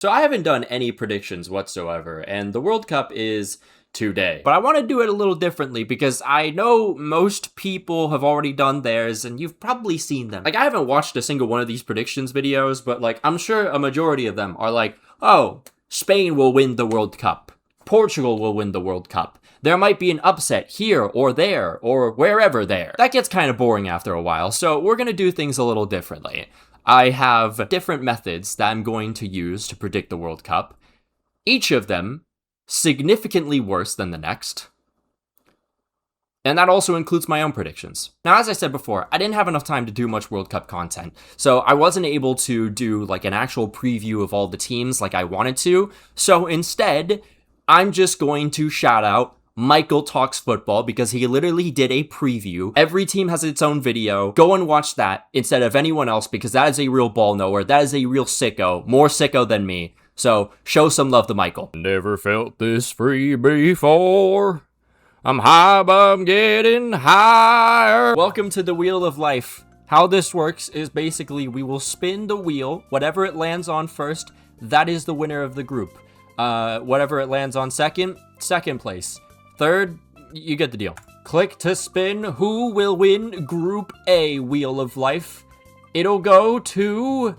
So I haven't done any predictions whatsoever, and the World Cup is today. But I want to do it a little differently because I know most people have already done theirs and you've probably seen them. Like, I haven't watched a single one of these predictions videos, but like, I'm sure a majority of them are like, oh, Spain will win the World Cup. Portugal will win the World Cup. There might be an upset here or there or wherever there. That gets kind of boring after a while, so we're going to do things a little differently. I have different methods that I'm going to use to predict the World Cup. Each of them significantly worse than the next. And that also includes my own predictions. Now, as I said before, I didn't have enough time to do much World Cup content, so I wasn't able to do like an actual preview of all the teams like I wanted to. So instead, I'm just going to shout out Michael Talks Football because he literally did a preview. Every team has its own video. Go and watch that instead of anyone else because that is a real ball knower. That is a real sicko. More sicko than me. So, show some love to Michael. Never felt this free before. I'm high, but I'm getting higher. Welcome to the Wheel of Life. How this works is basically we will spin the wheel. Whatever it lands on first, that is the winner of the group. Whatever it lands on second place. Third, you get the deal. Click to spin. Who will win Group A Wheel of Life? It'll go to...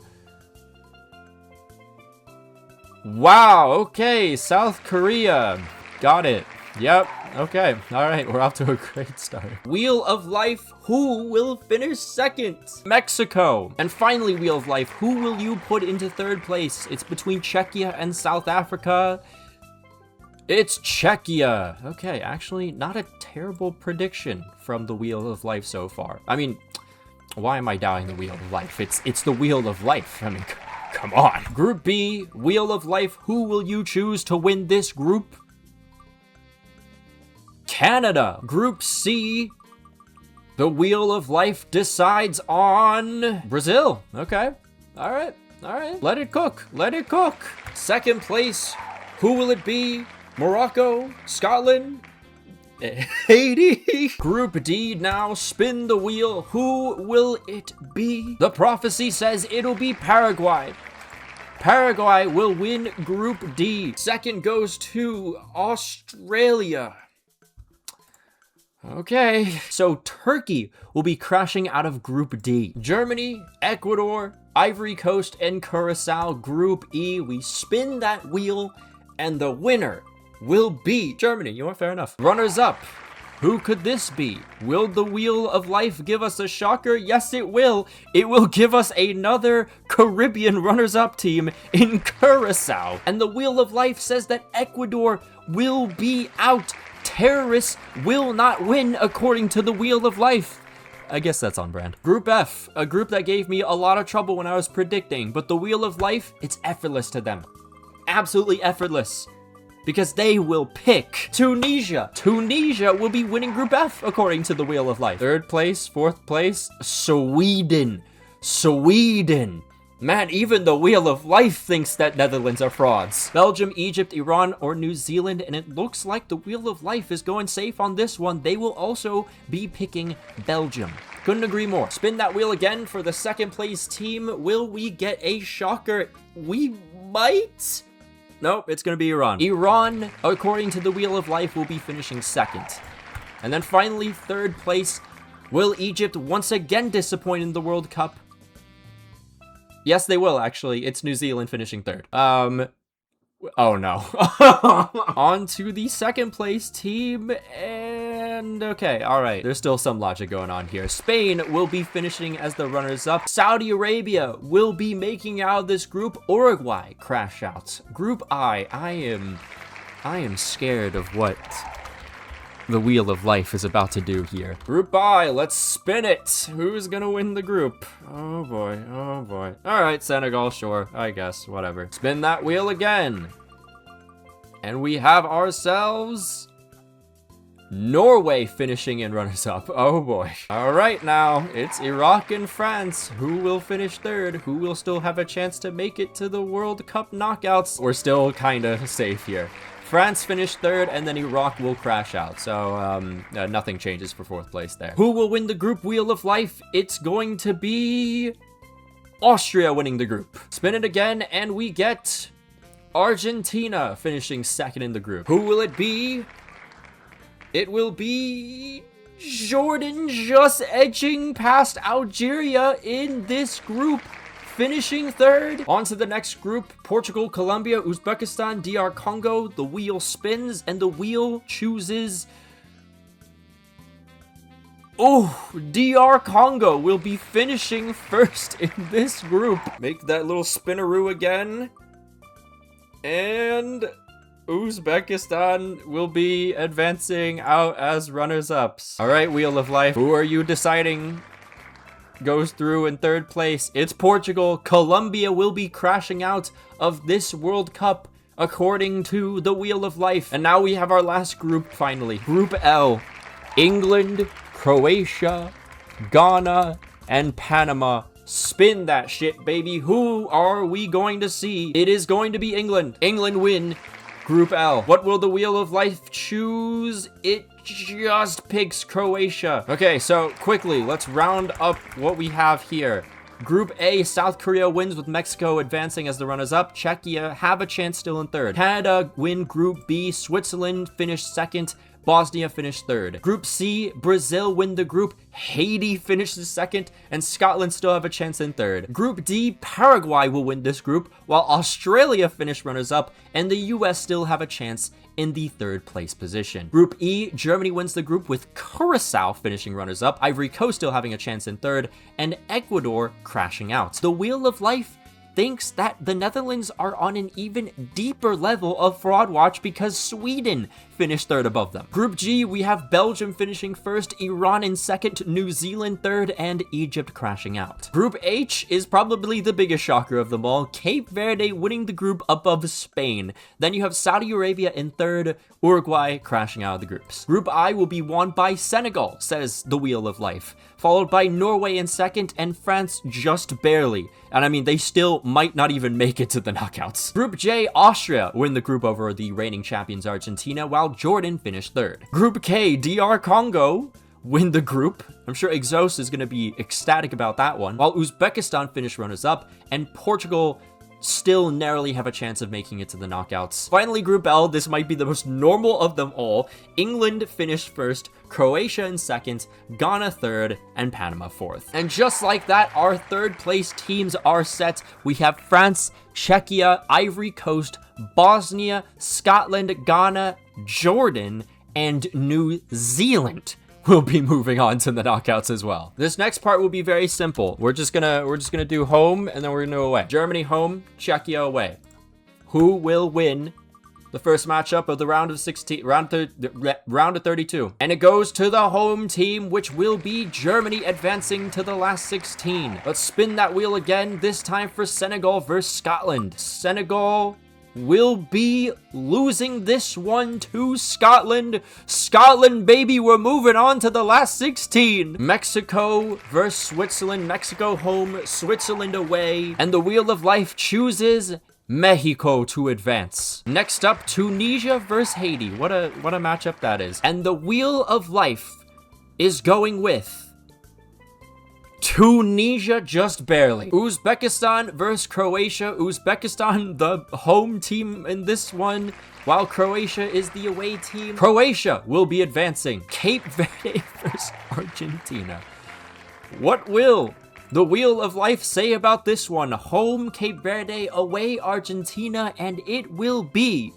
Wow, okay, South Korea. Got it. Yep, okay. All right, we're off to a great start. Wheel of Life, who will finish second? Mexico. And finally, Wheel of Life, who will you put into third place? It's between Czechia and South Africa. It's Czechia. Okay, actually, not a terrible prediction from the Wheel of Life so far. I mean, why am I doubting the Wheel of Life? It's the Wheel of Life. I mean, come on. Group B, Wheel of Life, who will you choose to win this group? Canada. Group C, the Wheel of Life decides on Brazil. Okay. All right. Let it cook. Second place, who will it be? Morocco, Scotland, Haiti. Group D, now spin the wheel. Who will it be? The prophecy says it'll be Paraguay. Paraguay will win Group D. Second goes to Australia. Okay, so Turkey will be crashing out of Group D. Germany, Ecuador, Ivory Coast, and Curacao. Group E, we spin that wheel, and the winner will be Germany. You know what? Fair enough. Runners up. Who could this be? Will the Wheel of Life give us a shocker? Yes, it will. It will give us another Caribbean runners-up team in Curacao. And the Wheel of Life says that Ecuador will be out. Terrorists will not win according to the Wheel of Life. I guess that's on brand. Group F, a group that gave me a lot of trouble when I was predicting, but the Wheel of Life, it's effortless to them. Absolutely effortless. Because they will pick Tunisia. Tunisia will be winning Group F, according to the Wheel of Life. Third place, fourth place, Sweden. Man, even the Wheel of Life thinks that Netherlands are frauds. Belgium, Egypt, Iran, or New Zealand, and it looks like the Wheel of Life is going safe on this one. They will also be picking Belgium. Couldn't agree more. Spin that wheel again for the second place team. Will we get a shocker? We might. Nope, it's going to be Iran. Iran, according to the Wheel of Life, will be finishing second. And then finally, third place. Will Egypt once again disappoint in the World Cup? Yes, they will, actually. It's New Zealand finishing third. Oh, no. On to the second place team, and okay, all right. There's still some logic going on here. Spain will be finishing as the runners-up. Saudi Arabia will be making out of this group. Uruguay crash out. Group I am scared of what the Wheel of Life is about to do here. Group I, let's spin it. Who's gonna win the group? Oh boy. All right, Senegal, sure, I guess, whatever. Spin that wheel again. And we have ourselves Norway finishing in runners-up. Oh boy. All right, now it's Iraq and France. Who will finish third? Who will still have a chance to make it to the World Cup knockouts? We're still kind of safe here. France finished third, and then Iraq will crash out. So, nothing changes for fourth place there. Who will win the group Wheel of Life? It's going to be Austria winning the group. Spin it again, and we get Argentina finishing second in the group. Who will it be? It will be Jordan, just edging past Algeria in this group, finishing third. On to the next group, Portugal, Colombia, Uzbekistan, DR Congo. The wheel spins and the wheel chooses... Oh, DR Congo will be finishing first in this group. Make that little spinaroo again. And Uzbekistan will be advancing out as runners-ups. All right, Wheel of Life, who are you deciding goes through in third place? It's Portugal. Colombia will be crashing out of this World Cup according to the Wheel of Life. And now we have our last group finally. Group L. England, Croatia, Ghana, and Panama. Spin that shit, baby. Who are we going to see? It is going to be England. England win Group L. What will the Wheel of Life choose? It just picks Croatia. Okay, so quickly, let's round up what we have here. Group A, South Korea wins with Mexico advancing as the runners-up. Czechia have a chance still in third. Canada win Group B. Switzerland finished second. Bosnia finished third. Group C, Brazil win the group. Haiti finishes second, and Scotland still have a chance in third. Group D, Paraguay will win this group, while Australia finished runners-up, and the US still have a chance in the third place position. Group E, Germany wins the group with Curacao finishing runners-up, Ivory Coast still having a chance in third, and Ecuador crashing out. The Wheel of Life thinks that the Netherlands are on an even deeper level of fraud watch because Sweden finished third above them. Group G, we have Belgium finishing first, Iran in second, New Zealand third, and Egypt crashing out. Group H is probably the biggest shocker of them all, Cape Verde winning the group above Spain. Then you have Saudi Arabia in third, Uruguay crashing out of the groups. Group I will be won by Senegal, says the Wheel of Life, followed by Norway in second, and France just barely. And I mean, they still might not even make it to the knockouts. Group J, Austria win the group over the reigning champions Argentina, while Jordan finished third. Group K, DR Congo win the group. I'm sure Exos is going to be ecstatic about that one, while Uzbekistan finished runners-up, and Portugal still narrowly have a chance of making it to the knockouts. Finally, Group L, this might be the most normal of them all. England finished first, Croatia in second, Ghana third, and Panama fourth. And just like that, our third place teams are set. We have France, Czechia, Ivory Coast, Bosnia, Scotland, Ghana, Jordan, and New Zealand will be moving on to the knockouts as well. This next part will be very simple. We're just gonna do home, and then we're gonna do away. Germany home, Czechia away. Who will win the first matchup of the round of 16, round of 32? And it goes to the home team, which will be Germany advancing to the last 16. Let's spin that wheel again, this time for Senegal versus Scotland. Senegal will be losing this one to Scotland. Scotland, baby, we're moving on to the last 16. Mexico versus Switzerland. Mexico home, Switzerland away. And the Wheel of Life chooses Mexico to advance. Next up, Tunisia versus Haiti. What a matchup that is. And the Wheel of Life is going with Tunisia just barely. Uzbekistan versus Croatia. Uzbekistan, the home team in this one, while Croatia is the away team. Croatia will be advancing. Cape Verde versus Argentina. What will the Wheel of Life say about this one? Home Cape Verde, away Argentina, and it will be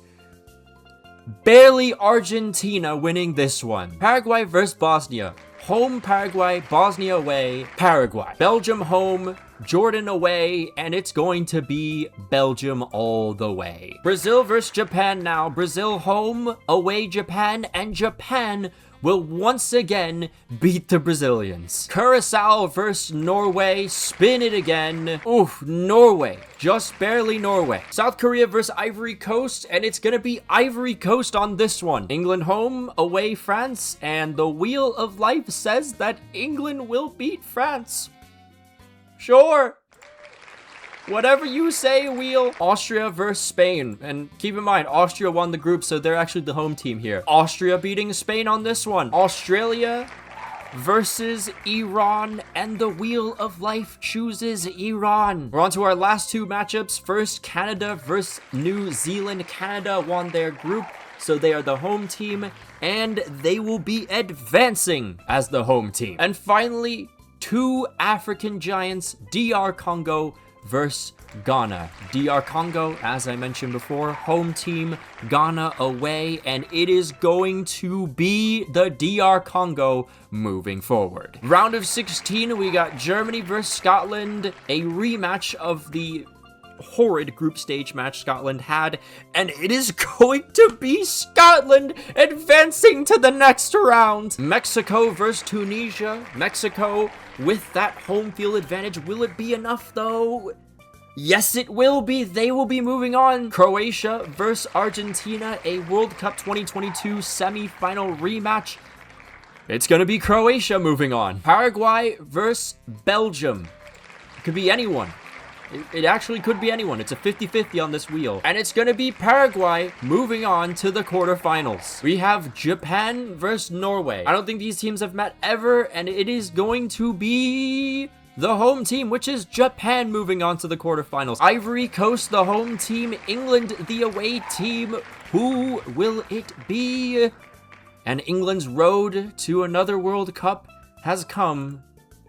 barely Argentina winning this one. Paraguay versus Bosnia. Home Paraguay, Bosnia away, Paraguay. Belgium home, Jordan away, and it's going to be Belgium all the way. Brazil versus Japan now. Brazil home, away Japan, and Japan will once again beat the Brazilians. Curacao versus Norway, spin it again. Oof, Norway, just barely Norway. South Korea versus Ivory Coast, and it's gonna be Ivory Coast on this one. England home, away France, and the Wheel of Life says that England will beat France. Sure. Whatever you say, Wheel. Austria versus Spain. And keep in mind, Austria won the group, so they're actually the home team here. Austria beating Spain on this one. Australia versus Iran, and the Wheel of Life chooses Iran. We're on to our last two matchups. First, Canada versus New Zealand. Canada won their group, so they are the home team, and they will be advancing as the home team. And finally, two African giants, DR Congo versus Ghana. DR Congo, as I mentioned before, home team, Ghana away, and it is going to be the DR Congo moving forward. Round of 16, we got Germany versus Scotland, a rematch of the horrid group stage match Scotland had, and it is going to be Scotland advancing to the next round. Mexico versus Tunisia. Mexico with that home field advantage. Will it be enough though? Yes, it will be. They will be moving on. Croatia versus Argentina, a World Cup 2022 semi-final rematch. It's gonna be Croatia moving on. Paraguay versus Belgium. It could be anyone. It actually could be anyone. It's a 50-50 on this wheel. And it's going to be Paraguay moving on to the quarterfinals. We have Japan versus Norway. I don't think these teams have met ever, and it is going to be the home team, which is Japan, moving on to the quarterfinals. Ivory Coast, the home team. England, the away team. Who will it be? And England's road to another World Cup has come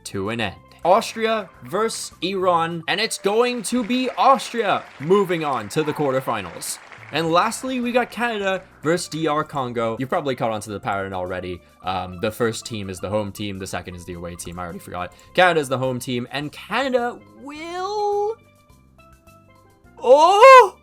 to an end. Austria versus Iran, and it's going to be Austria moving on to the quarterfinals. And lastly, we got Canada versus DR Congo. You've probably caught on to the pattern already. The first team is the home team, the second is the away team. I already forgot. Canada is the home team, and Canada will... Oh!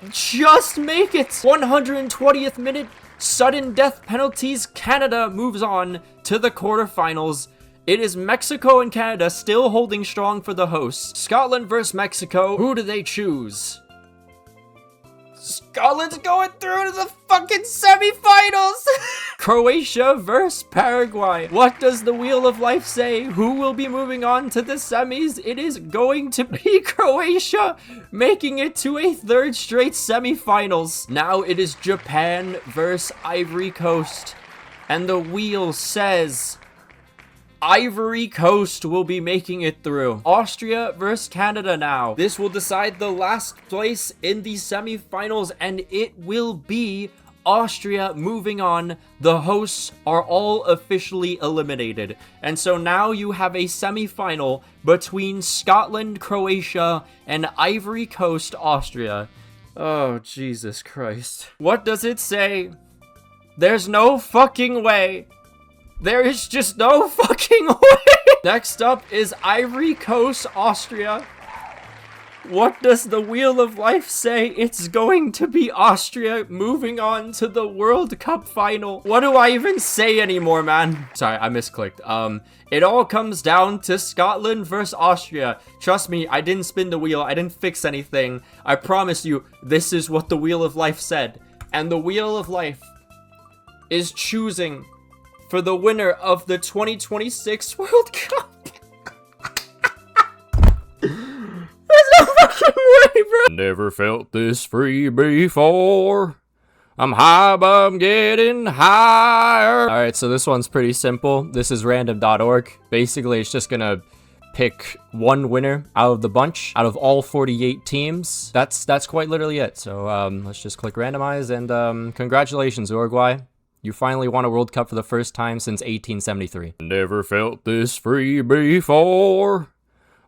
Just make it! 120th minute, sudden death penalties. Canada moves on to the quarterfinals. It is Mexico and Canada still holding strong for the hosts. Scotland versus Mexico. Who do they choose? Scotland's going through to the fucking semifinals. Croatia versus Paraguay. What does the Wheel of Life say? Who will be moving on to the semis? It is going to be Croatia, making it to a third straight semifinals. Now it is Japan versus Ivory Coast. And the wheel says Ivory Coast will be making it through. Austria versus Canada now. This will decide the last place in the semifinals, and it will be Austria moving on. The hosts are all officially eliminated. And so now you have a semifinal between Scotland, Croatia, and Ivory Coast, Austria. Oh, Jesus Christ. What does it say? There's no fucking way. There is just no fucking way. Next up is Ivory Coast, Austria. What does the Wheel of Life say? It's going to be Austria moving on to the World Cup final. What do I even say anymore, man? Sorry, I misclicked. It all comes down to Scotland versus Austria. Trust me, I didn't spin the wheel. I didn't fix anything. I promise you, this is what the Wheel of Life said. And the Wheel of Life is choosing for the winner of the 2026 World Cup. There's no fucking way, bro. Never felt this free before. I'm high, but I'm getting higher. Alright, so this one's pretty simple. This is random.org. Basically, it's just gonna pick one winner out of the bunch, out of all 48 teams. That's quite literally it. So let's just click randomize, and congratulations, Uruguay. You finally won a World Cup for the first time since 1873. Never felt this free before.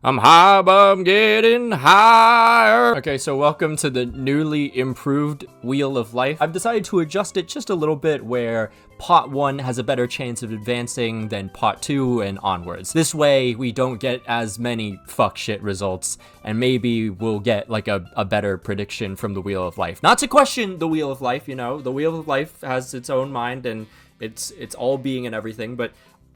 I'm high, but I'm getting higher. Okay, so welcome to the newly improved Wheel of Life. I've decided to adjust it just a little bit where pot 1 has a better chance of advancing than pot 2 and onwards. This way, we don't get as many fuck shit results, and maybe we'll get like a better prediction from the Wheel of Life. Not to question the Wheel of Life, you know, the Wheel of Life has its own mind and it's all being and everything, but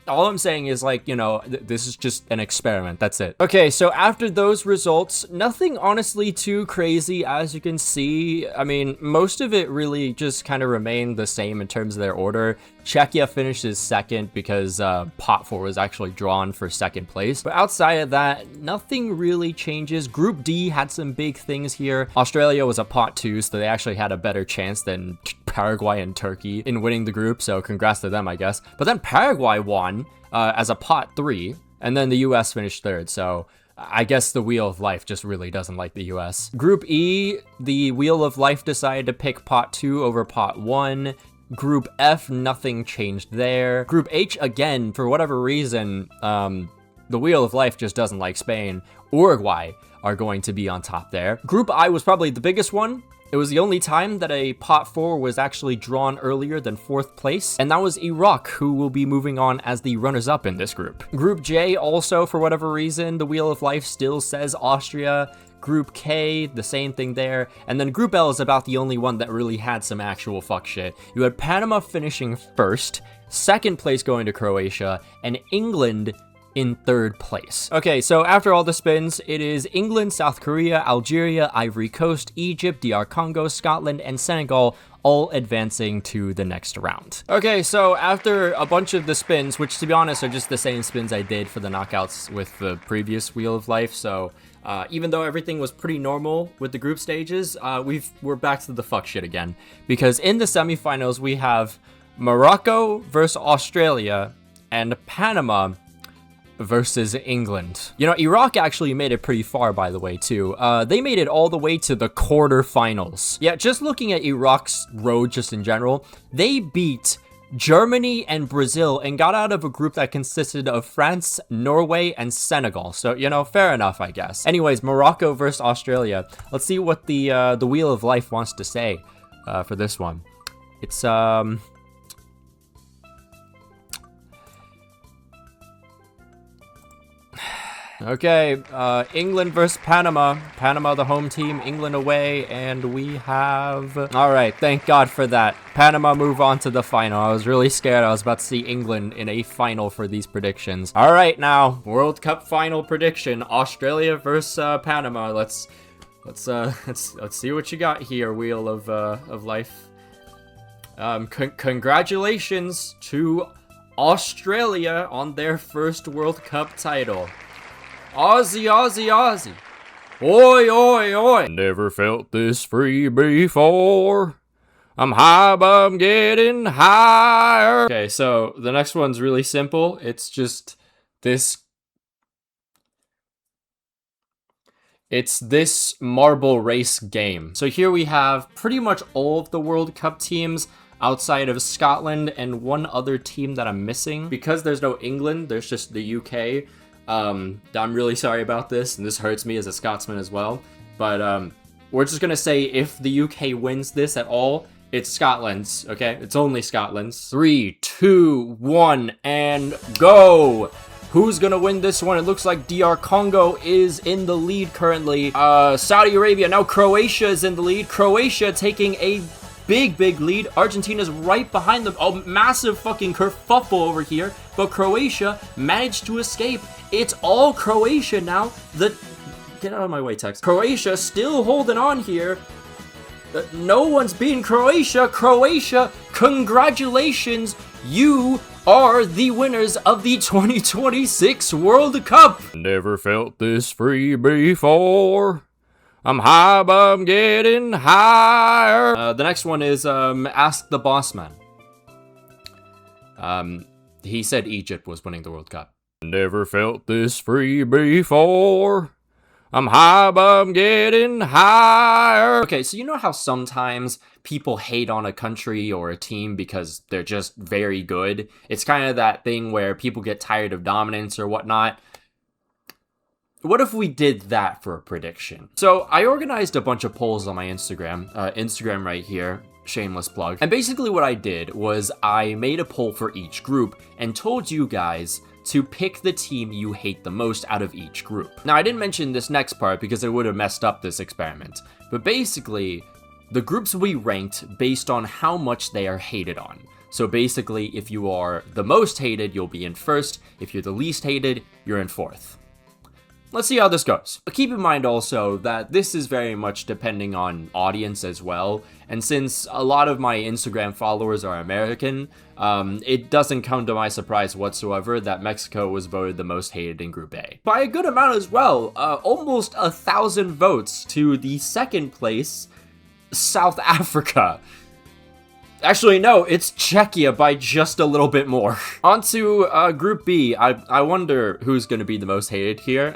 all I'm saying is, like, you know, this is just an experiment. That's it. Okay, so after those results, nothing honestly too crazy, as you can see. I mean, most of it really just kind of remained the same in terms of their order. Czechia finishes second because pot 4 was actually drawn for second place. But outside of that, nothing really changes. Group D had some big things here. Australia was a pot 2, so they actually had a better chance than Paraguay and Turkey in winning the group, so congrats to them, I guess. But then Paraguay won as a pot 3, and then the US finished 3rd, so I guess the Wheel of Life just really doesn't like the US. Group E, the Wheel of Life decided to pick pot 2 over pot 1. Group F, nothing changed there. Group H, again, for whatever reason, the Wheel of Life just doesn't like Spain. Uruguay are going to be on top there. Group I was probably the biggest one. It was the only time that a pot 4 was actually drawn earlier than 4th place, and that was Iraq, who will be moving on as the runners-up in this group. Group J, also, for whatever reason, the Wheel of Life still says Austria. Group K, the same thing there. And then Group L is about the only one that really had some actual fuck shit. You had Panama finishing 1st, 2nd place going to Croatia, and England in 3rd place. Okay, so after all the spins, it is England, South Korea, Algeria, Ivory Coast, Egypt, DR Congo, Scotland, and Senegal all advancing to the next round. Okay, so after a bunch of the spins, which to be honest are just the same spins I did for the knockouts with the previous Wheel of Life, so even though everything was pretty normal with the group stages, we're back to the fuck shit again. Because in the semifinals, we have Morocco versus Australia and Panama versus England. You know, Iraq actually made it pretty far, by the way, too. They made it all the way to the quarterfinals. Yeah, just looking at Iraq's road just in general, they beat Germany and Brazil and got out of a group that consisted of France, Norway, and Senegal. So, you know, fair enough, I guess. Anyways, Morocco versus Australia. Let's see what the Wheel of Life wants to say for this one. It's, okay, England versus Panama. Panama, the home team, England away, and we have... All right, thank God for that. Panama move on to the final. I was really scared I was about to see England in a final for these predictions. All right, now, World Cup final prediction. Australia versus Panama. Let's see what you got here, Wheel of Life. Congratulations to Australia on their first World Cup title. Aussie, Aussie, Aussie. Oi, oi, oi. Never felt this free before. I'm high, but I'm getting higher. Okay, so the next one's really simple. It's just this. It's this marble race game. So here we have pretty much all of the World Cup teams outside of Scotland and one other team that I'm missing. Because there's no England, there's just the UK. I'm really sorry about this, and this hurts me as a Scotsman as well, but we're just gonna say if the UK wins this at all, it's Scotland's, okay? It's only Scotland's. 3, 2, 1, and go! Who's gonna win this one? It looks like DR Congo is in the lead currently. Saudi Arabia, now Croatia is in the lead. Croatia taking a big lead. Argentina's right behind them. Oh, massive fucking kerfuffle over here, but Croatia managed to escape. It's all Croatia now. Get out of my way, text. Croatia still holding on here. No one's beating Croatia. Croatia, congratulations. You are the winners of the 2026 World Cup. Never felt this free before. I'm high, but I'm getting higher. The next one is Ask the Boss Man. He said Egypt was winning the World Cup. Never felt this free before. I'm high, but I'm getting higher. Okay, so you know how sometimes people hate on a country or a team because they're just very good? It's kind of that thing where people get tired of dominance or whatnot. What if we did that for a prediction? So I organized a bunch of polls on my Instagram, Instagram right here, shameless plug. And basically what I did was I made a poll for each group and told you guys to pick the team you hate the most out of each group. Now I didn't mention this next part because it would have messed up this experiment, but basically the groups we ranked based on how much they are hated on. So basically if you are the most hated, you'll be in first. If you're the least hated, you're in fourth. Let's see how this goes. But keep in mind also that this is very much depending on audience as well. And since a lot of my Instagram followers are American, it doesn't come to my surprise whatsoever that Mexico was voted the most hated in Group A. By a good amount as well, almost 1,000 votes to the second place, South Africa. Actually, no, it's Czechia by just a little bit more. On to Group B. I wonder who's going to be the most hated here.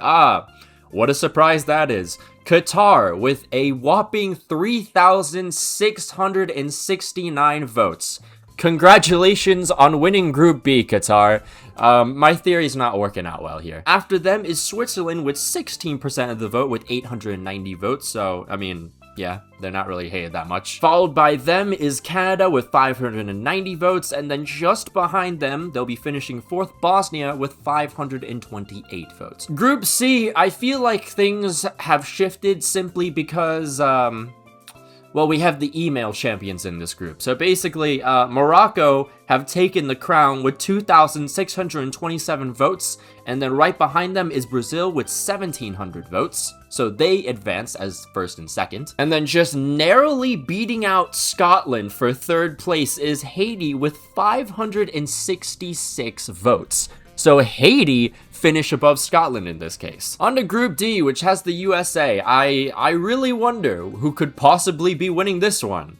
What a surprise that is. Qatar with a whopping 3,669 votes. Congratulations on winning Group B, Qatar. My theory's not working out well here. After them is Switzerland with 16% of the vote with 890 votes. So, I mean, yeah, they're not really hated that much. Followed by them is Canada with 590 votes, and then just behind them, they'll be finishing 4th, Bosnia with 528 votes. Group C, I feel like things have shifted simply because, well, we have the email champions in this group. So basically, Morocco have taken the crown with 2,627 votes, and then right behind them is Brazil with 1,700 votes. So they advance as first and second. And then just narrowly beating out Scotland for 3rd place is Haiti with 566 votes. So Haiti finish above Scotland in this case. On to Group D, which has the USA. I really wonder who could possibly be winning this one.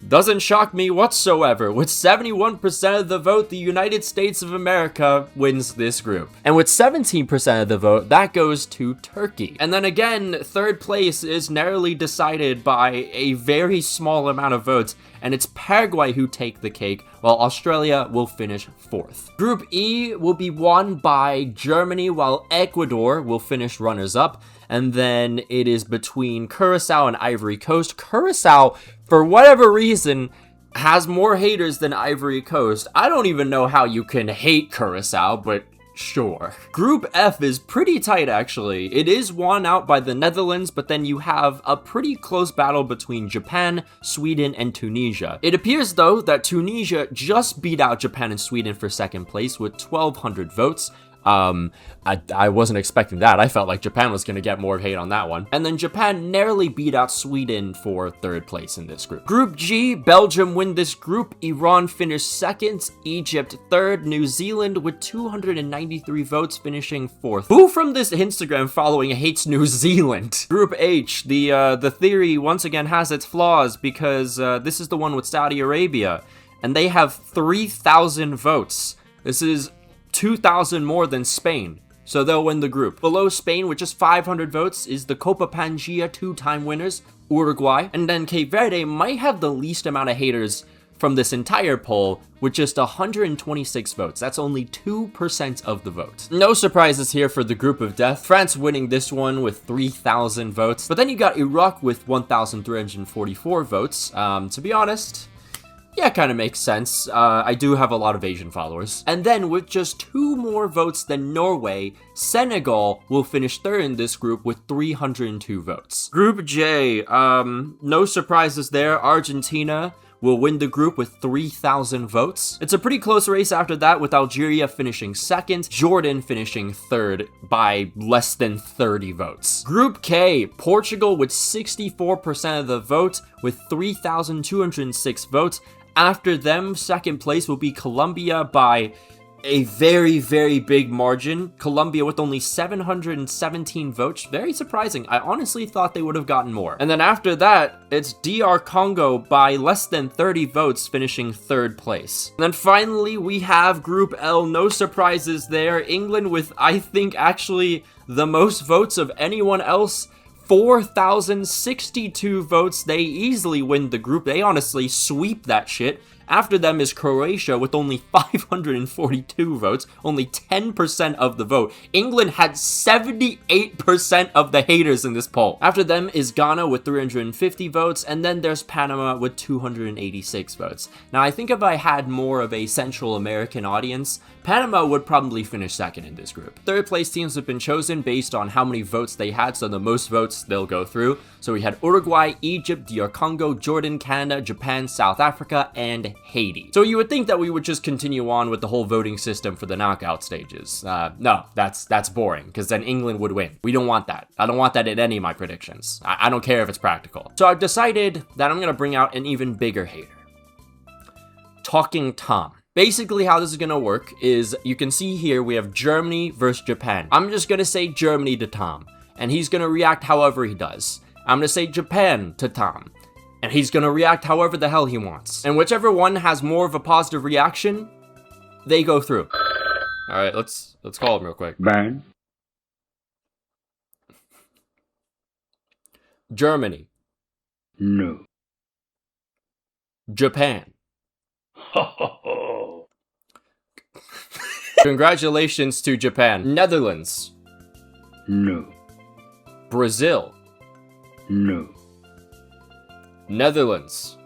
Doesn't shock me whatsoever. With 71% of the vote, the United States of America wins this group. And with 17% of the vote, that goes to Turkey. And then again, 3rd place is narrowly decided by a very small amount of votes, and it's Paraguay who take the cake, while Australia will finish 4th. Group E will be won by Germany, while Ecuador will finish runners-up. And then it is between Curacao and Ivory Coast. Curacao, for whatever reason, has more haters than Ivory Coast. I don't even know how you can hate Curacao, but sure. Group F is pretty tight, actually. It is won out by the Netherlands, but then you have a pretty close battle between Japan, Sweden, and Tunisia. It appears, though, that Tunisia just beat out Japan and Sweden for 2nd place with 1,200 votes. I wasn't expecting that. I felt like Japan was going to get more hate on that one. And then Japan narrowly beat out Sweden for 3rd place in this group. Group G, Belgium win this group. Iran finished 2nd, Egypt 3rd, New Zealand with 293 votes finishing 4th. Who from this Instagram following hates New Zealand? Group H, the theory once again has its flaws because this is the one with Saudi Arabia, and they have 3,000 votes. This is 2,000 more than Spain, so they'll win the group. Below Spain, with just 500 votes, is the Copa Pangea 2-time winners, Uruguay. And then Cape Verde might have the least amount of haters from this entire poll, with just 126 votes. That's only 2% of the vote. No surprises here for the group of death. France winning this one with 3,000 votes. But then you got Iraq with 1,344 votes. To be honest, yeah, kind of makes sense. I do have a lot of Asian followers. And then with just 2 more votes than Norway, Senegal will finish 3rd in this group with 302 votes. Group J, no surprises there. Argentina will win the group with 3,000 votes. It's a pretty close race after that, with Algeria finishing 2nd, Jordan finishing 3rd by less than 30 votes. Group K, Portugal with 64% of the vote with 3,206 votes. After them, 2nd place will be Colombia by a very, very big margin. Colombia with only 717 votes. Very surprising. I honestly thought they would have gotten more. And then after that, it's DR Congo by less than 30 votes, finishing 3rd place. And then finally, we have Group L. No surprises there. England with, I think, actually the most votes of anyone else. 4,062 votes. They easily win the group. They honestly sweep that shit. After them is Croatia with only 542 votes, only 10% of the vote. England had 78% of the haters in this poll. After them is Ghana with 350 votes, and then there's Panama with 286 votes. Now, I think if I had more of a Central American audience, Panama would probably finish 2nd in this group. 3rd place teams have been chosen based on how many votes they had, so the most votes they'll go through. So we had Uruguay, Egypt, DR Congo, Jordan, Canada, Japan, South Africa, and Haiti. So you would think that we would just continue on with the whole voting system for the knockout stages. No, that's boring, because then England would win. We don't want that. I don't want that in any of my predictions. I don't care if it's practical. So I've decided that I'm gonna bring out an even bigger hater. Talking Tom. Basically, how this is gonna work is, you can see here we have Germany versus Japan. I'm just gonna say Germany to Tom, and he's gonna react however he does. I'm gonna say Japan to Tom, And he's gonna react however the hell he wants. And whichever one has more of a positive reaction, they go through. All right, let's call him real quick. Burn. Germany. No. Japan. Ho ho ho. Congratulations to Japan. Netherlands. No. Brazil. No. Netherlands.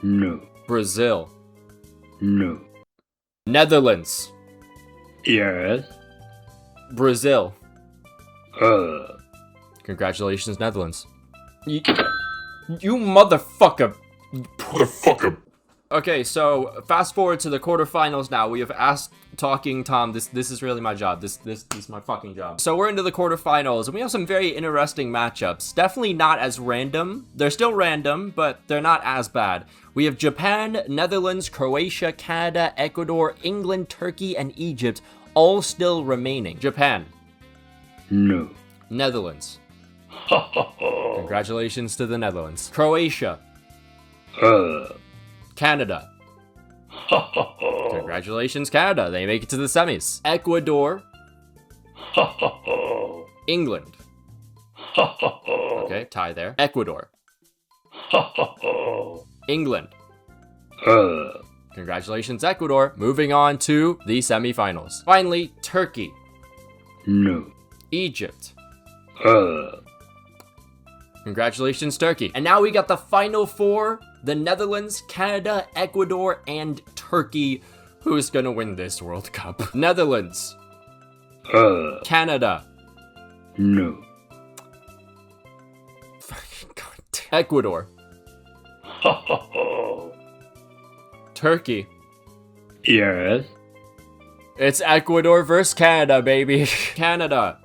No. Brazil. No. Netherlands. Yes. Brazil. Uh. Congratulations, Netherlands. You motherfucker. Motherfucker. Okay, so fast forward to the quarterfinals now. We have asked Talking Tom. This is really my job. This is my fucking job. So we're into the quarterfinals, and we have some very interesting matchups. Definitely not as random. They're still random, but they're not as bad. We have Japan, Netherlands, Croatia, Canada, Ecuador, England, Turkey, and Egypt all still remaining. Japan. No. Netherlands. Ho ho ho. Congratulations to the Netherlands. Croatia. Canada. Ho ho ho. Congratulations, Canada. They make it to the semis. Ecuador. Ho ho ho. England. Ho ho ho. Okay, tie there. Ecuador. Ho ho ho. England. Congratulations, Ecuador. Moving on to the semifinals. Finally, Turkey. No. Egypt. Congratulations, Turkey. And now we got the final four. The Netherlands, Canada, Ecuador, and Turkey. Who's gonna win this World Cup? Netherlands. Canada. No. Fucking goddamn. Ecuador. Ho ho ho. Turkey. Yes. It's Ecuador versus Canada, baby. Canada.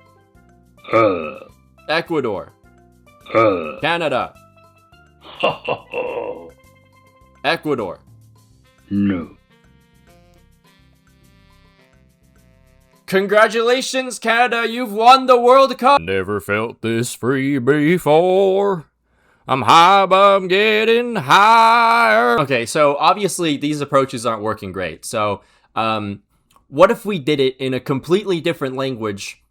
Ecuador. Canada. Ho ho ho. Ecuador. No. Congratulations, Canada, you've won the World Cup! Never felt this free before. I'm high, but I'm getting higher. Okay, so obviously these approaches aren't working great. So, what if we did it in a completely different language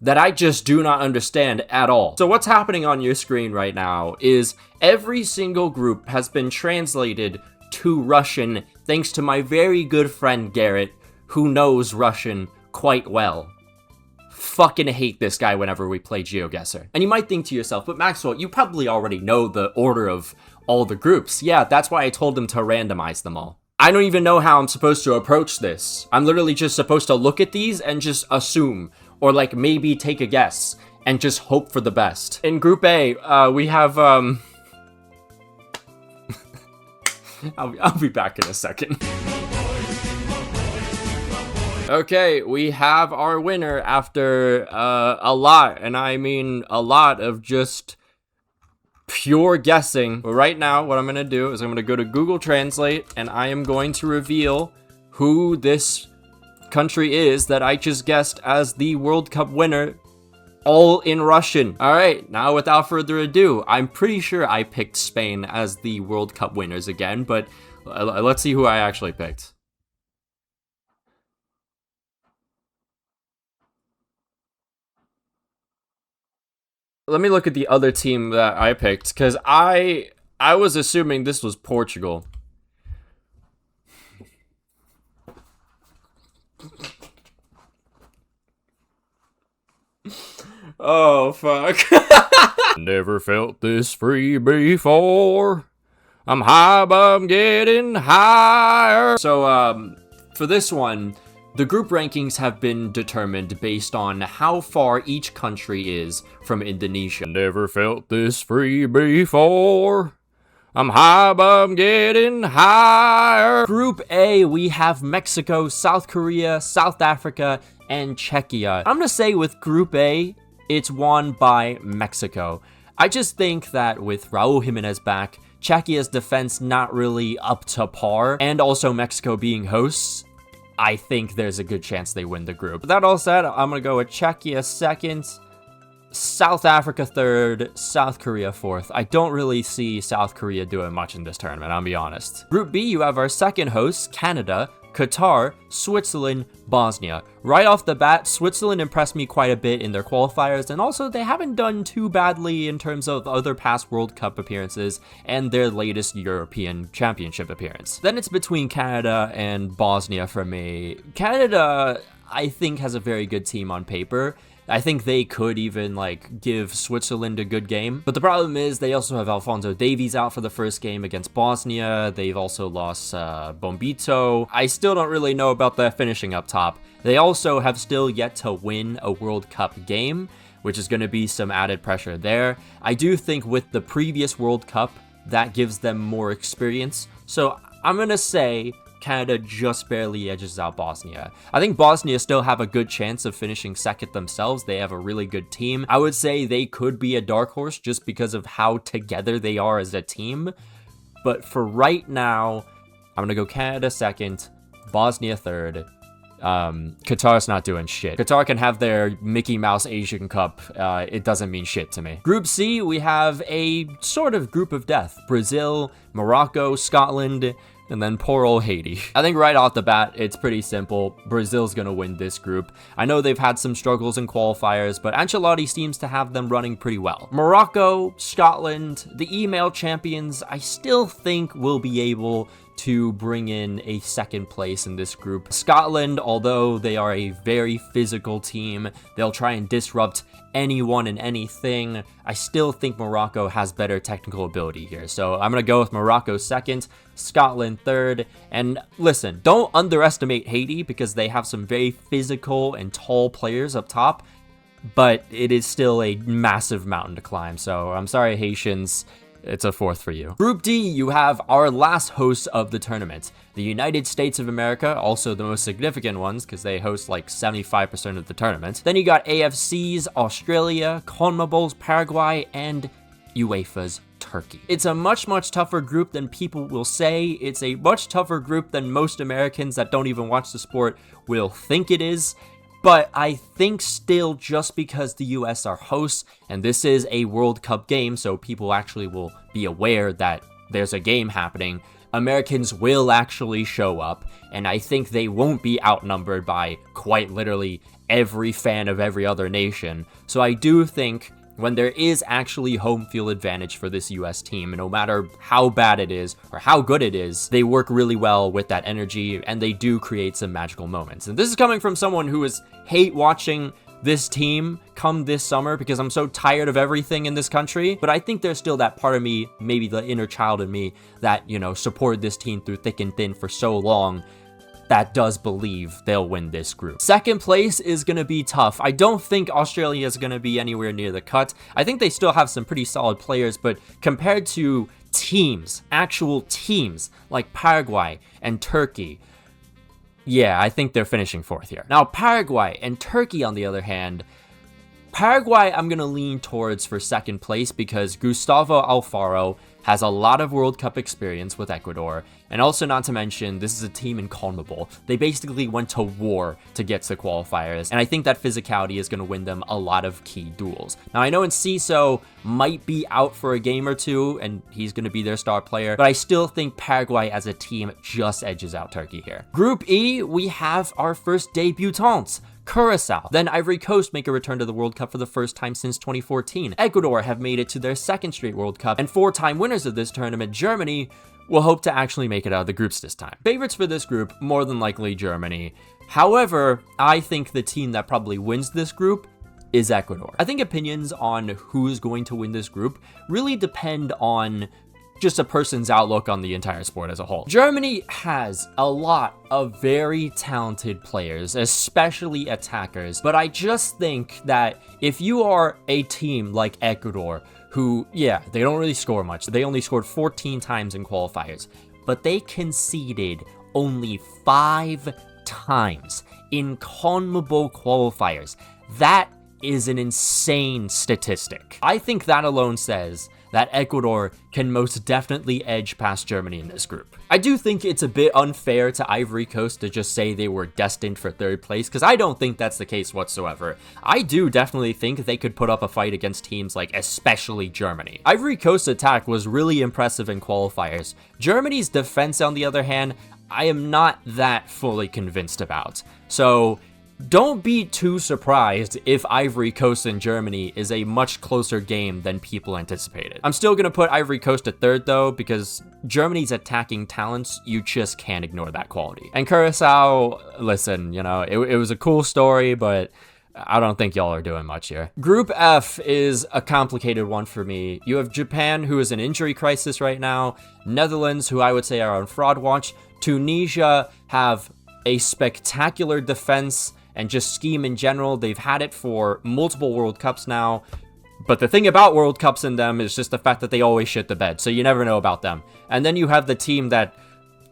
that I just do not understand at all? So what's happening on your screen right now is every single group has been translated to Russian thanks to my very good friend Garrett, who knows Russian quite well. Fucking hate this guy whenever we play GeoGuessr. And you might think to yourself, but Maxwell, you probably already know the order of all the groups. Yeah, that's why I told him to randomize them all. I don't even know how I'm supposed to approach this. I'm literally just supposed to look at these and just assume, or like maybe take a guess, and just hope for the best. In Group A, we have, I'll be back in a second. Okay, we have our winner after a lot, and I mean a lot of just pure guessing. But right now, what I'm gonna do is I'm gonna go to Google Translate, and I am going to reveal who this country is that I just guessed as the World Cup winner, all in Russian. All right, now without further ado, I'm pretty sure I picked Spain as the World Cup winners again, but let's see who I actually picked. Let me look at the other team that I picked, because I was assuming this was Portugal. Oh, fuck. Never felt this free before. I'm high, but I'm getting higher. So, for this one, the group rankings have been determined based on how far each country is from Indonesia. Never felt this free before. I'm high, but I'm getting higher. Group A, we have Mexico, South Korea, South Africa, and Czechia. I'm gonna say with Group A, it's won by Mexico. I just think that with Raul Jimenez back, Czechia's defense not really up to par, and also Mexico being hosts, I think there's a good chance they win the group. With that all said, I'm gonna go with Czechia second, South Africa third, South Korea fourth. I don't really see South Korea doing much in this tournament, I'll be honest. Group B, you have our second hosts, Canada, Qatar, Switzerland, Bosnia. Right off the bat, Switzerland impressed me quite a bit in their qualifiers, and also they haven't done too badly in terms of other past World Cup appearances and their latest European Championship appearance. Then it's between Canada and Bosnia for me. Canada, I think, has a very good team on paper. I think they could even like give Switzerland a good game. But the problem is they also have Alphonso Davies out for the first game against Bosnia. They've also lost Bombito. I still don't really know about that finishing up top. They also have still yet to win a World Cup game, which is going to be some added pressure there. I do think with the previous World Cup, that gives them more experience. So I'm going to say Canada just barely edges out Bosnia. I think Bosnia still have a good chance of finishing second themselves. They have a really good team. I would say they could be a dark horse just because of how together they are as a team. But for right now, I'm going to go Canada second, Bosnia third. Qatar's not doing shit. Qatar can have their Mickey Mouse Asian Cup. It doesn't mean shit to me. Group C, we have a sort of group of death. Brazil, Morocco, Scotland, and then poor old Haiti. I think right off the bat, it's pretty simple. Brazil's gonna win this group. I know they've had some struggles in qualifiers, but Ancelotti seems to have them running pretty well. Morocco, Scotland, the email champions, I still think will be able to bring in a second place in this group. Scotland, although they are a very physical team, they'll try and disrupt anyone and anything. I still think Morocco has better technical ability here. So I'm going to go with Morocco second, Scotland third. And listen, don't underestimate Haiti because they have some very physical and tall players up top, but it is still a massive mountain to climb. So I'm sorry, Haitians. It's a fourth for you. Group D, you have our last hosts of the tournament. The United States of America, also the most significant ones because they host like 75% of the tournament. Then you got AFC's Australia, CONMEBOL's Paraguay, and UEFA's Turkey. It's a much tougher group than people will say. It's a much tougher group than most Americans that don't even watch the sport will think it is. But I think still, just because the US are hosts, and this is a World Cup game, so people actually will be aware that there's a game happening, Americans will actually show up, and I think they won't be outnumbered by quite literally every fan of every other nation. So I do think when there is actually home field advantage for this US team, no matter how bad it is or how good it is, they work really well with that energy and they do create some magical moments. And this is coming from someone who hate watching this team come this summer because I'm so tired of everything in this country. But I think there's still that part of me, maybe the inner child in me, that, you know, supported this team through thick and thin for so long, that does believe they'll win this group. Second place is going to be tough. I don't think Australia is going to be anywhere near the cut. I think they still have some pretty solid players, but compared to teams, actual teams like Paraguay and Turkey, yeah, I think they're finishing fourth here. Now, Paraguay and Turkey, on the other hand, Paraguay I'm going to lean towards for second place because Gustavo Alfaro has a lot of World Cup experience with Ecuador, and also not to mention, this is a team in CONMEBOL. They basically went to war to get to qualifiers, and I think that physicality is going to win them a lot of key duels. Now, I know Enciso might be out for a game or two, and he's going to be their star player, but I still think Paraguay as a team just edges out Turkey here. Group E, we have our first debutants. Curacao. Then Ivory Coast make a return to the World Cup for the first time since 2014. Ecuador have made it to their second straight World Cup, and four-time winners of this tournament, Germany, will hope to actually make it out of the groups this time. Favorites for this group, more than likely Germany. However, I think the team that probably wins this group is Ecuador. I think opinions on who's going to win this group really depend on just a person's outlook on the entire sport as a whole. Germany has a lot of very talented players, especially attackers, but I just think that if you are a team like Ecuador, who, yeah, they don't really score much. They only scored 14 times in qualifiers, but they conceded only 5 times in CONMEBOL qualifiers. That is an insane statistic. I think that alone says that Ecuador can most definitely edge past Germany in this group. I do think it's a bit unfair to Ivory Coast to just say they were destined for third place, because I don't think that's the case whatsoever. I do definitely think they could put up a fight against teams like especially Germany. Ivory Coast's attack was really impressive in qualifiers. Germany's defense, on the other hand, I am not that fully convinced about. So don't be too surprised if Ivory Coast and Germany is a much closer game than people anticipated. I'm still going to put Ivory Coast at third though, because Germany's attacking talents, you just can't ignore that quality. And Curacao, listen, you know, it was a cool story, but I don't think y'all are doing much here. Group F is a complicated one for me. You have Japan, who is in injury crisis right now. Netherlands, who I would say are on fraud watch. Tunisia have a spectacular defense and just scheme in general. They've had it for multiple World Cups now. But the thing about World Cups in them is just the fact that they always shit the bed, so you never know about them. And then you have the team that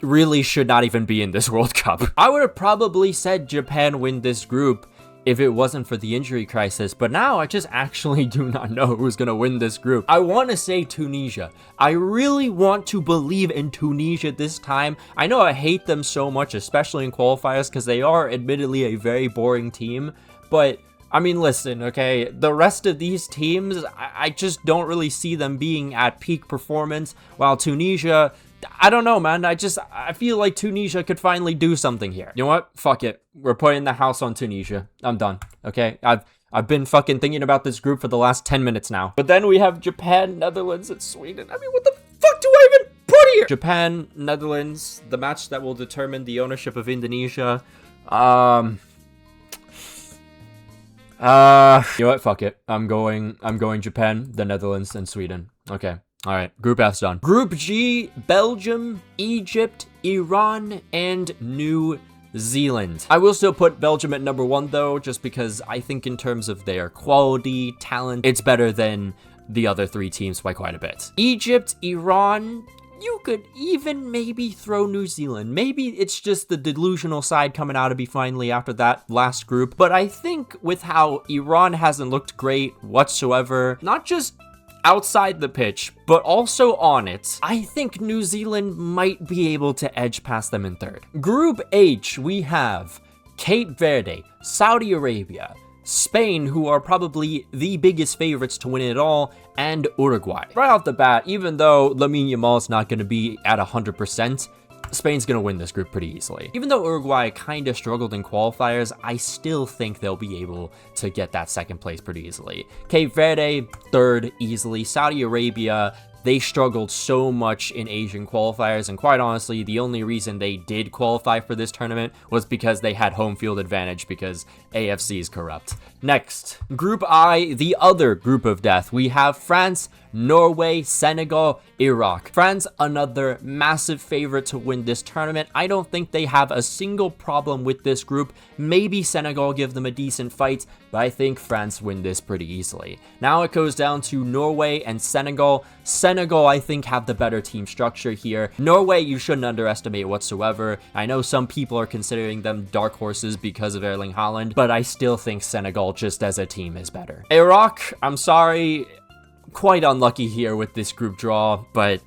really should not even be in this World Cup. I would have probably said Japan win this group if it wasn't for the injury crisis, but now I just actually do not know who's gonna win this group. I want to say Tunisia. I really want to believe in Tunisia this time. I know I hate them so much, especially in qualifiers, because they are admittedly a very boring team, but I mean, listen, okay, the rest of these teams, I just don't really see them being at peak performance, while Tunisia, I don't know, man. I feel like Tunisia could finally do something here. You know what? Fuck it. We're putting the house on Tunisia. I'm done. Okay? I've been fucking thinking about this group for the last 10 minutes now. But then we have Japan, Netherlands, and Sweden. I mean, what the fuck do I even put here? Japan, Netherlands, the match that will determine the ownership of Indonesia. You know what? Fuck it. I'm going Japan, the Netherlands, and Sweden. Okay. All right, Group F's done. Group G, Belgium, Egypt, Iran, and New Zealand. I will still put Belgium at number 1 though, just because I think in terms of their quality, talent, it's better than the other 3 teams by quite a bit. Egypt, Iran, you could even maybe throw New Zealand. Maybe it's just the delusional side coming out of me finally after that last group. But I think with how Iran hasn't looked great whatsoever, not just outside the pitch, but also on it, I think New Zealand might be able to edge past them in third. Group H, we have Cape Verde, Saudi Arabia, Spain, who are probably the biggest favorites to win it all, and Uruguay. Right off the bat, even though Lamine Yamal is not going to be at 100%, Spain's going to win this group pretty easily. Even though Uruguay kind of struggled in qualifiers, I still think they'll be able to get that second place pretty easily. Cape Verde, third easily. Saudi Arabia, they struggled so much in Asian qualifiers, and quite honestly, the only reason they did qualify for this tournament was because they had home field advantage because AFC is corrupt. Next, Group I, the other group of death. We have France, Norway, Senegal, Iraq. France, another massive favorite to win this tournament. I don't think they have a single problem with this group. Maybe Senegal give them a decent fight, but I think France win this pretty easily. Now it goes down to Norway and Senegal. Senegal, I think, have the better team structure here. Norway, you shouldn't underestimate whatsoever. I know some people are considering them dark horses because of Erling Haaland, but I still think Senegal just as a team is better. Iraq, I'm sorry, quite unlucky here with this group draw, but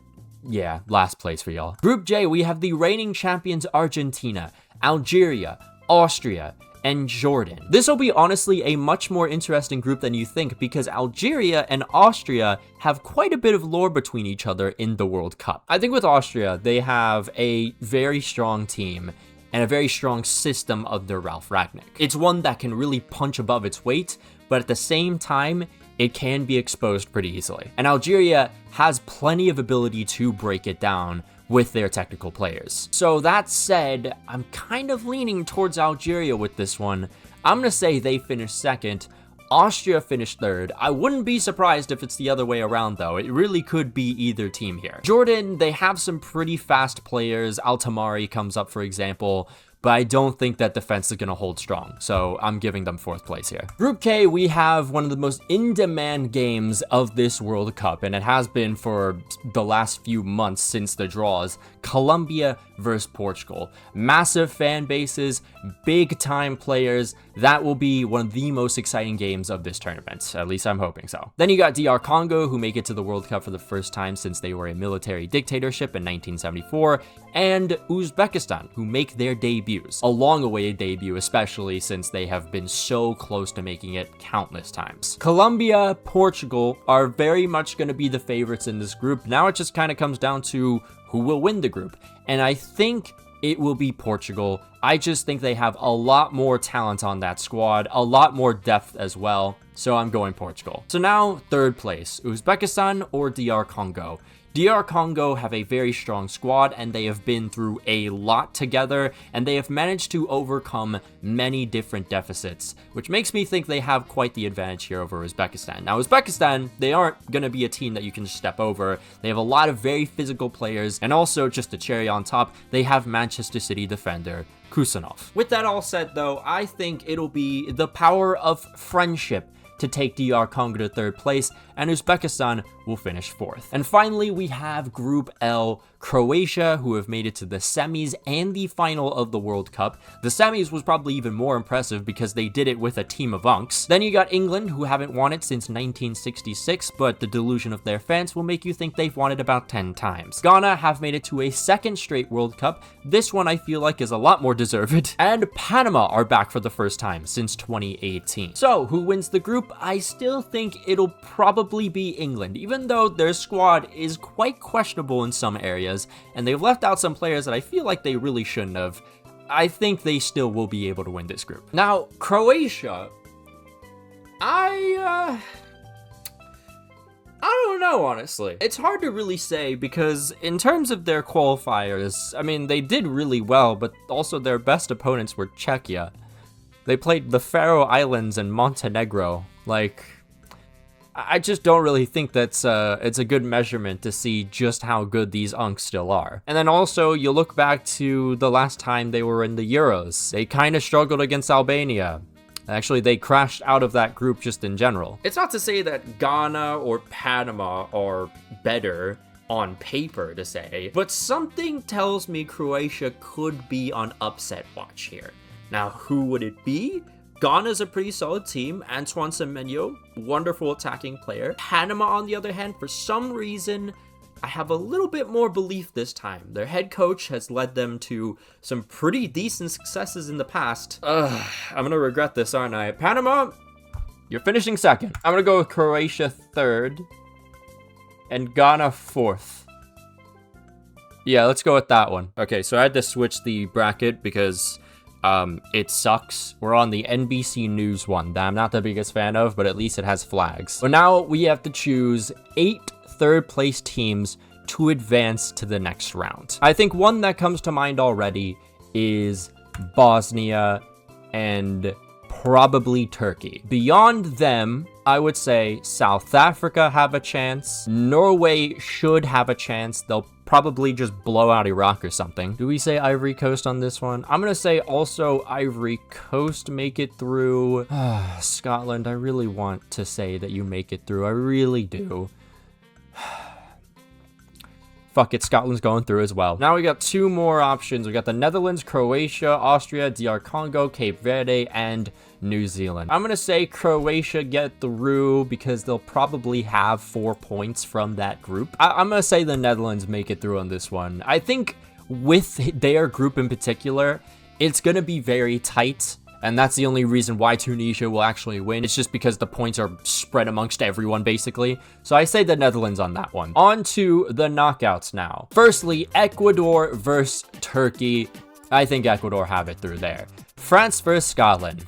yeah, last place for y'all. Group J, we have the reigning champions Argentina, Algeria, Austria, and Jordan. This will be honestly a much more interesting group than you think, because Algeria and Austria have quite a bit of lore between each other in the World Cup. I think with Austria, they have a very strong team and a very strong system under Ralf Rangnick. It's one that can really punch above its weight, but at the same time, it can be exposed pretty easily. And Algeria has plenty of ability to break it down with their technical players. So that said, I'm kind of leaning towards Algeria with this one. I'm gonna say they finished second. Austria finished third. I wouldn't be surprised if it's the other way around though. It really could be either team here. Jordan, they have some pretty fast players. Altamari comes up, for example, but I don't think that defense is going to hold strong. So I'm giving them 4th place here. Group K, we have one of the most in-demand games of this World Cup, and it has been for the last few months since the draws. Colombia versus Portugal. Massive fan bases, big time players. That will be one of the most exciting games of this tournament. At least I'm hoping so. Then you got DR Congo, who make it to the World Cup for the first time since they were a military dictatorship in 1974, and Uzbekistan, who make their debuts. A long-awaited debut, especially since they have been so close to making it countless times. Colombia, Portugal are very much going to be the favorites in this group. Now it just kind of comes down to who will win the group, and I think it will be Portugal. I just think they have a lot more talent on that squad, a lot more depth as well, so I'm going Portugal. So now, 3rd place, Uzbekistan or DR Congo. DR Congo have a very strong squad, and they have been through a lot together, and they have managed to overcome many different deficits, which makes me think they have quite the advantage here over Uzbekistan. Now, Uzbekistan, they aren't going to be a team that you can just step over. They have a lot of very physical players, and also, just a cherry on top, they have Manchester City defender Kusanov. With that all said, though, I think it'll be the power of friendship to take DR Congo to 3rd place, and Uzbekistan will finish 4th. And finally, we have Group L, Croatia, who have made it to the semis and the final of the World Cup. The semis was probably even more impressive because they did it with a team of unks. Then you got England, who haven't won it since 1966, but the delusion of their fans will make you think they've won it about 10 times. Ghana have made it to a 2nd straight World Cup. This one I feel like is a lot more deserved. And Panama are back for the first time since 2018. So, who wins the group? I still think it'll probably be England, even though their squad is quite questionable in some areas, and they've left out some players that I feel like they really shouldn't have. I think they still will be able to win this group. Now, Croatia, I don't know, honestly. It's hard to really say because in terms of their qualifiers, I mean, they did really well, but also their best opponents were Czechia. They played the Faroe Islands and Montenegro. Like, I just don't really think that's it's a good measurement to see just how good these unks still are. And then also, you look back to the last time they were in the Euros. They kind of struggled against Albania. Actually, they crashed out of that group just in general. It's not to say that Ghana or Panama are better on paper to say, but something tells me Croatia could be on upset watch here. Now, who would it be? Ghana's a pretty solid team. Antoine Semenyo, wonderful attacking player. Panama, on the other hand, for some reason, I have a little bit more belief this time. Their head coach has led them to some pretty decent successes in the past. I'm gonna regret this, aren't I? Panama, you're finishing 2nd. I'm gonna go with Croatia 3rd and Ghana 4th. Yeah, let's go with that one. Okay, so I had to switch the bracket because it sucks. We're on the NBC News one that I'm not the biggest fan of, but at least it has flags. But now we have to choose 8 third place teams to advance to the next round. I think one that comes to mind already is Bosnia and probably Turkey. Beyond them, I would say South Africa have a chance. Norway should have a chance. They'll probably just blow out Iraq or something. Do we say Ivory Coast on this one? I'm gonna say also Ivory Coast make it through. Scotland, I really want to say that you make it through. I really do. Fuck it, Scotland's going through as well. Now we got 2 more options. We got the Netherlands, Croatia, Austria, DR Congo, Cape Verde, and New Zealand. I'm gonna say Croatia get through because they'll probably have 4 points from that group. I'm gonna say the Netherlands make it through on this one. I think with their group in particular, it's gonna be very tight. And that's the only reason why Tunisia will actually win. It's just because the points are spread amongst everyone, basically. So I say the Netherlands on that one. On to the knockouts now. Firstly, Ecuador versus Turkey. I think Ecuador have it through there. France versus Scotland.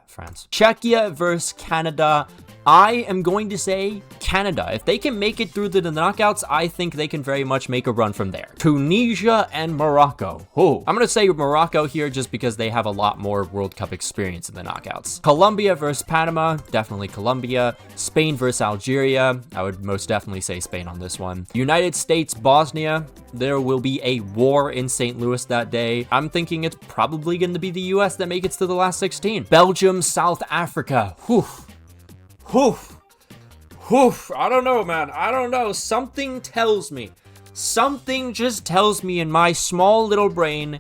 France. Czechia versus Canada. I am going to say Canada. If they can make it through the knockouts, I think they can very much make a run from there. Tunisia and Morocco. Oh, I'm going to say Morocco here just because they have a lot more World Cup experience in the knockouts. Colombia versus Panama, definitely Colombia. Spain versus Algeria, I would most definitely say Spain on this one. United States, Bosnia, there will be a war in St. Louis that day. I'm thinking it's probably going to be the US that make it to the last 16. Belgium, South Africa. Whew. Whew. Whew. I don't know, man. I don't know. Something just tells me in my small little brain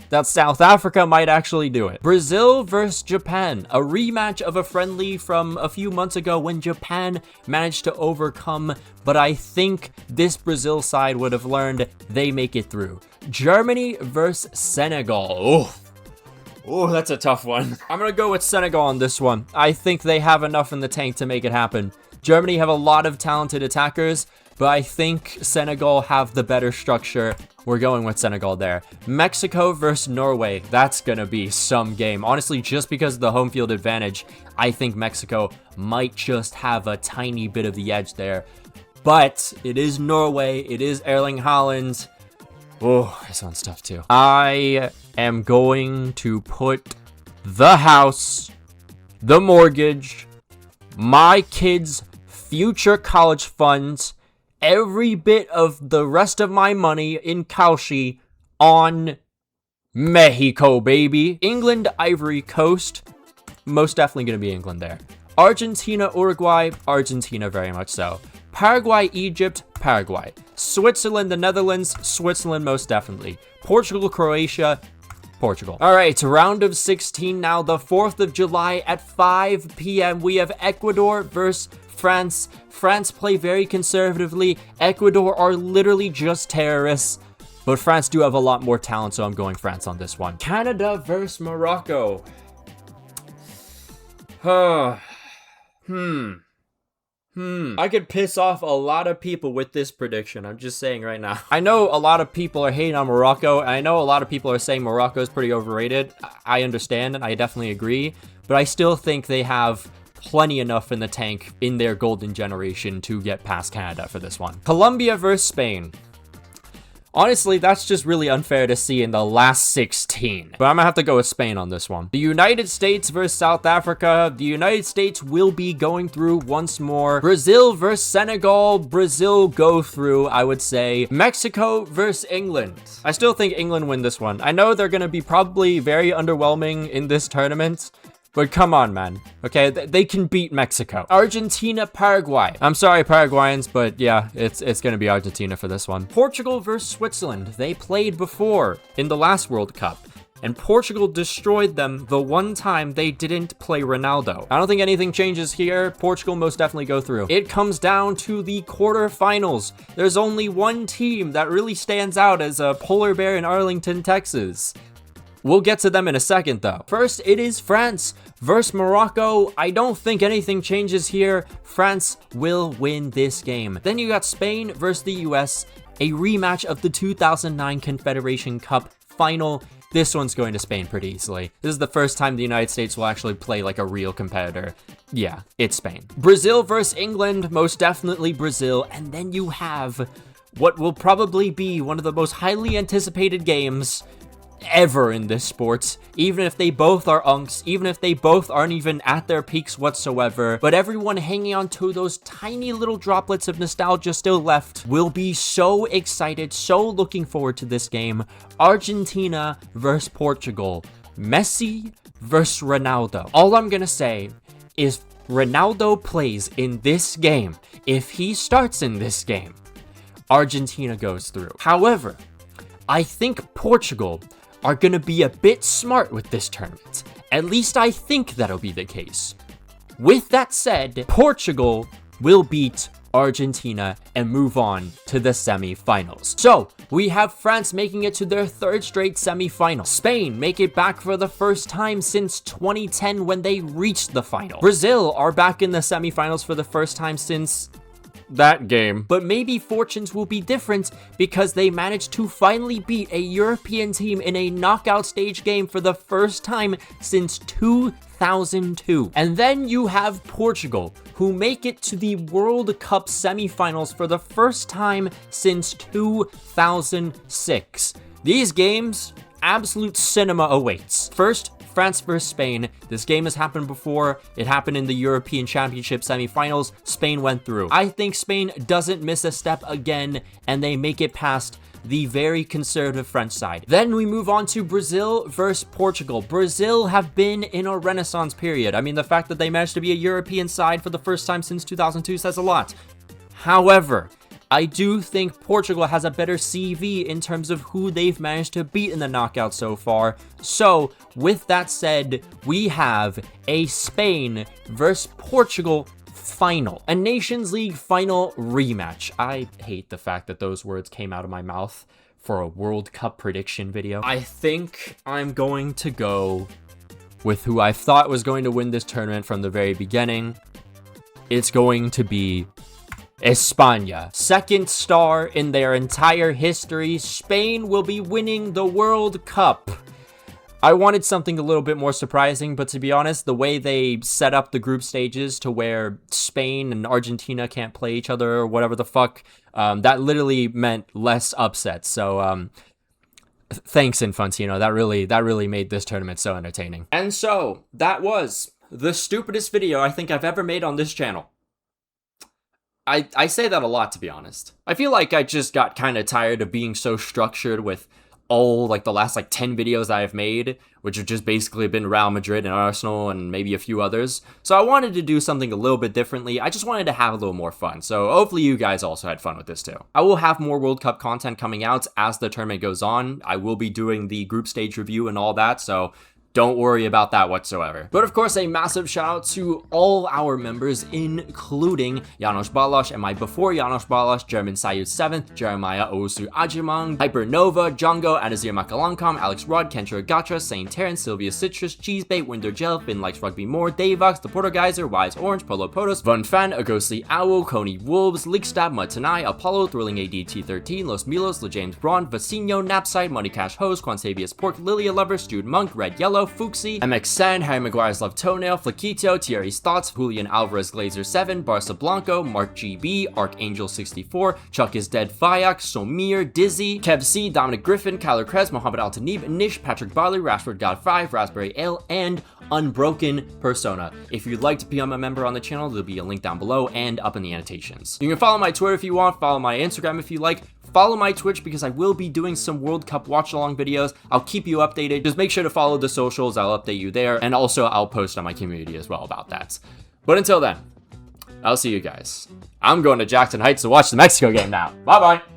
that South Africa might actually do it. Brazil versus Japan, a rematch of a friendly from a few months ago when Japan managed to overcome, but I think this Brazil side would have learned they make it through. Germany versus Senegal. Oh, that's a tough one. I'm gonna go with Senegal on this one. I think they have enough in the tank to make it happen. Germany have a lot of talented attackers, but I think Senegal have the better structure. We're going with Senegal there. Mexico versus Norway. That's gonna be some game. Honestly, just because of the home field advantage, I think Mexico might just have a tiny bit of the edge there. But it is Norway. It is Erling Haaland. Oh, this one's tough too. I am going to put the house, the mortgage, my kids' future college funds, every bit of the rest of my money in Cauchy on Mexico, baby. England, Ivory Coast. Most definitely going to be England there. Argentina, Uruguay. Argentina, very much so. Paraguay, Egypt, Paraguay. Switzerland, the Netherlands, Switzerland most definitely. Portugal, Croatia, Portugal. All right, round of 16 now, the 4th of July at 5 p.m. We have Ecuador versus France. France play very conservatively. Ecuador are literally just terrorists, but France do have a lot more talent, so I'm going France on this one. Canada versus Morocco. I could piss off a lot of people with this prediction. I'm just saying right now. I know a lot of people are hating on Morocco, and I know a lot of people are saying Morocco is pretty overrated. I understand, and I definitely agree, but I still think they have plenty enough in the tank in their golden generation to get past Canada for this one. Colombia versus Spain. Honestly, that's just really unfair to see in the last 16. But I'm gonna have to go with Spain on this one. The United States versus South Africa. The United States will be going through once more. Brazil versus Senegal. Brazil go through, I would say. Mexico versus England. I still think England win this one. I know they're gonna be probably very underwhelming in this tournament, but come on, man. Okay, they can beat Mexico. Argentina, Paraguay. I'm sorry, Paraguayans, but yeah, it's gonna be Argentina for this one. Portugal versus Switzerland. They played before in the last World Cup, and Portugal destroyed them the one time they didn't play Ronaldo. I don't think anything changes here. Portugal most definitely go through. It comes down to the quarterfinals. There's only one team that really stands out as a polar bear in Arlington, Texas. We'll get to them in a second, though. First, it is France versus Morocco. I don't think anything changes here. France will win this game. Then you got Spain versus the US, a rematch of the 2009 Confederation Cup final. This one's going to Spain pretty easily. This is the first time the United States will actually play like a real competitor. Yeah, it's Spain. Brazil versus England, most definitely Brazil. And then you have what will probably be one of the most highly anticipated games ever in this sport, even if they both are unks, even if they both aren't even at their peaks whatsoever, but everyone hanging on to those tiny little droplets of nostalgia still left will be so excited, so looking forward to this game. Argentina versus Portugal. Messi versus Ronaldo. All I'm gonna say is Ronaldo plays in this game. If he starts in this game, Argentina goes through. However, I think Portugal are going to be a bit smart with this tournament. At least I think that'll be the case. With that said, Portugal will beat Argentina and move on to the semi-finals. So, we have France making it to their third straight semi-final. Spain make it back for the first time since 2010 when they reached the final. Brazil are back in the semi-finals for the first time since that game. But maybe fortunes will be different because they managed to finally beat a European team in a knockout stage game for the first time since 2000. 2002. And then you have Portugal, who make it to the World Cup semifinals for the first time since 2006. These games, absolute cinema awaits. First, France versus Spain. This game has happened before. It happened in the European Championship semifinals. Spain went through. I think Spain doesn't miss a step again, and they make it past the very conservative French side. Then we move on to Brazil versus Portugal. Brazil have been in a renaissance period. I mean, the fact that they managed to be a European side for the first time since 2002 says a lot. However, I do think Portugal has a better CV in terms of who they've managed to beat in the knockout so far. So, with that said, we have a Spain versus Portugal final. A Nations League final rematch. I hate the fact that those words came out of my mouth for a World Cup prediction video. I think I'm going to go with who I thought was going to win this tournament from the very beginning. It's going to be España. Second star in their entire history. Spain will be winning the World Cup. I wanted something a little bit more surprising, but to be honest, the way they set up the group stages to where Spain and Argentina can't play each other or whatever the fuck, that literally meant less upsets. So, thanks, Infantino. That really made this tournament so entertaining. And so, that was the stupidest video I think I've ever made on this channel. I say that a lot, to be honest. I feel like I just got kind of tired of being so structured with all, like, the last, 10 videos I've made, which have just basically been Real Madrid and Arsenal and maybe a few others. So I wanted to do something a little bit differently. I just wanted to have a little more fun. So hopefully you guys also had fun with this too. I will have more World Cup content coming out as the tournament goes on. I will be doing the group stage review and all that, so don't worry about that whatsoever. But of course, a massive shout out to all our members, including Janos Balas and my before Janos Balas, German Sayud 7th, Jeremiah Owusu Ajimang, Hypernova, Django, Anazir Makalankam, Alex Rod, Kentra Gatra, Saint Terrence, Sylvia Citrus, Cheesebait, Winder Gel, Finn Likes Rugby More, Davox, The Portugeiser, Wise Orange, Polo Potos, Von Fan, A Ghostly Owl, Coney Wolves, Lickstab, Matanai, Apollo, Thrilling ADT13, Los Milos, LeJames Braun, Vecino, Napside, Money Cash Hose, Quantavious Pork, Lilia Lover, Stewed Monk, Red Yellow, Fuxi, MXN, Harry Maguire's Love Toenail, Flaquito, Thierry's Thoughts, Julian Alvarez Glazer 7, Barca Blanco, Mark GB, Archangel 64, Chuck is Dead Fayak, Somir, Dizzy, Kev C, Dominic Griffin, Kyler Krez, Mohammed Al Tanib, Nish, Patrick Barley, Rashford God 5, Raspberry Ale, and Unbroken Persona. If you'd like to become a member on the channel, there'll be a link down below and up in the annotations. You can follow my Twitter if you want, follow my Instagram if you like. Follow my Twitch because I will be doing some World Cup watch-along videos. I'll keep you updated. Just make sure to follow the socials. I'll update you there. And also, I'll post on my community as well about that. But until then, I'll see you guys. I'm going to Jackson Heights to watch the Mexico game now. Bye-bye.